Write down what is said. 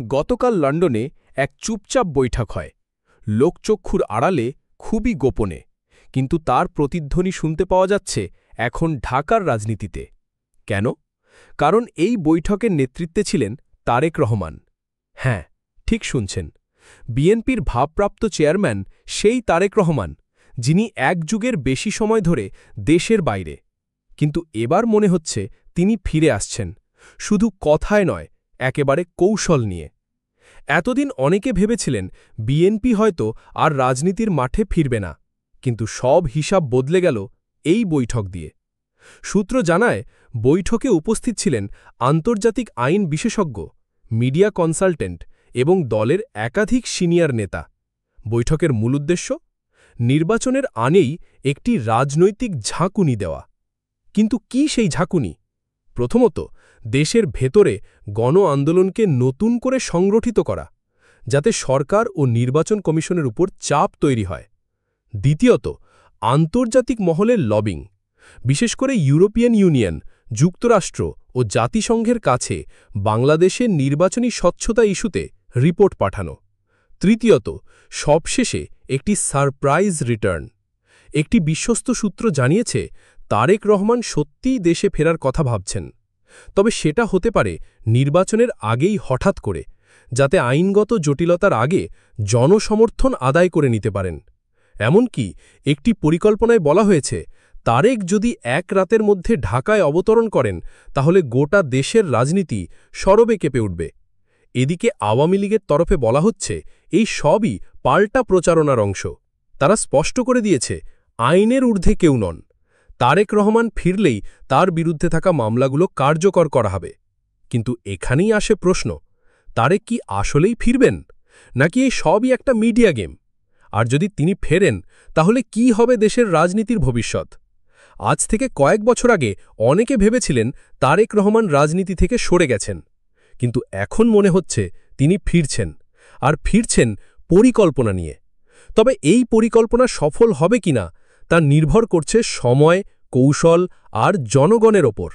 গতকাল লন্ডনে এক চুপচাপ বৈঠক হয়, লোকচক্ষুর আড়ালে, খুবই গোপনে, কিন্তু তার প্রতিধ্বনি শুনতে পাওয়া যাচ্ছে এখন ঢাকার রাজনীতিতে। কেন? কারণ এই বৈঠকের নেতৃত্বে ছিলেন তারেক রহমান। হ্যাঁ, ঠিক শুনছেন, বিএনপির ভারপ্রাপ্ত চেয়ারম্যান সেই তারেক রহমান, যিনি এক যুগের বেশি সময় ধরে দেশের বাইরে। কিন্তু এবার মনে হচ্ছে তিনি ফিরে আসছেন, শুধু কথায় নয়, একেবারে কৌশল নিয়ে। এতদিন অনেকে ভেবেছিলেন বিএনপি হয়তো আর রাজনীতির মাঠে ফিরবে না, কিন্তু সব হিসাব বদলে গেল এই বৈঠক দিয়ে। সূত্র জানায়, বৈঠকে উপস্থিত ছিলেন আন্তর্জাতিক আইন বিশেষজ্ঞ, মিডিয়া কনসালটেন্ট এবং দলের একাধিক সিনিয়র নেতা। বৈঠকের মূল উদ্দেশ্য? নির্বাচনের আনেই একটি রাজনৈতিক ঝাঁকুনি দেওয়া। কিন্তু কি সেই ঝাঁকুনি? প্রথমত, দেশের ভেতরে গণ আন্দোলনকে নতুন করে সংগঠিত করা, যাতে সরকার ও নির্বাচন কমিশনের উপর চাপ তৈরি হয়। দ্বিতীয়ত, আন্তর্জাতিক মহলের লবিং, বিশেষ করে ইউরোপিয়ান ইউনিয়ন, যুক্তরাষ্ট্র ও জাতিসংঘের কাছে বাংলাদেশের নির্বাচনী স্বচ্ছতা ইস্যুতে রিপোর্ট পাঠানো। তৃতীয়ত, সবশেষে একটি সারপ্রাইজ রিটার্ন। একটি বিশ্বস্ত সূত্র জানিয়েছে তারেক রহমান সত্যিই দেশে ফেরার কথা ভাবছেন, তবে সেটা হতে পারে নির্বাচনের আগেই হঠাৎ করে, যাতে আইনগত জটিলতার আগে জনসমর্থন আদায় করে নিতে পারেন। এমনকি একটি পরিকল্পনায় বলা হয়েছে, তারেক যদি এক রাতের মধ্যে ঢাকায় অবতরণ করেন, তাহলে গোটা দেশের রাজনীতি সরবে কেঁপে উঠবে। এদিকে আওয়ামী লীগের তরফে বলা হচ্ছে এই সবই পাল্টা প্রচারণার অংশ। তারা স্পষ্ট করে দিয়েছে, আইনের ঊর্ধ্বে কেউ নন। তারেক রহমান ফিরলেই তার বিরুদ্ধে থাকা মামলাগুলো কার্যকর করা হবে। কিন্তু এখানেই আসে প্রশ্ন, তারেক কি আসলেই ফিরবেন, নাকি এই সবই একটা মিডিয়া গেম? আর যদি তিনি ফেরেন, তাহলে কি হবে দেশের রাজনীতির ভবিষ্যৎ? আজ থেকে কয়েক বছর আগে অনেকে ভেবেছিলেন তারেক রহমান রাজনীতি থেকে সরে গেছেন, কিন্তু এখন মনে হচ্ছে তিনি ফিরছেন, আর ফিরছেন পরিকল্পনা নিয়ে। তবে এই পরিকল্পনা সফল হবে কিনা তা নির্ভর করছে সময়, কৌশল আর জনগণের ওপর।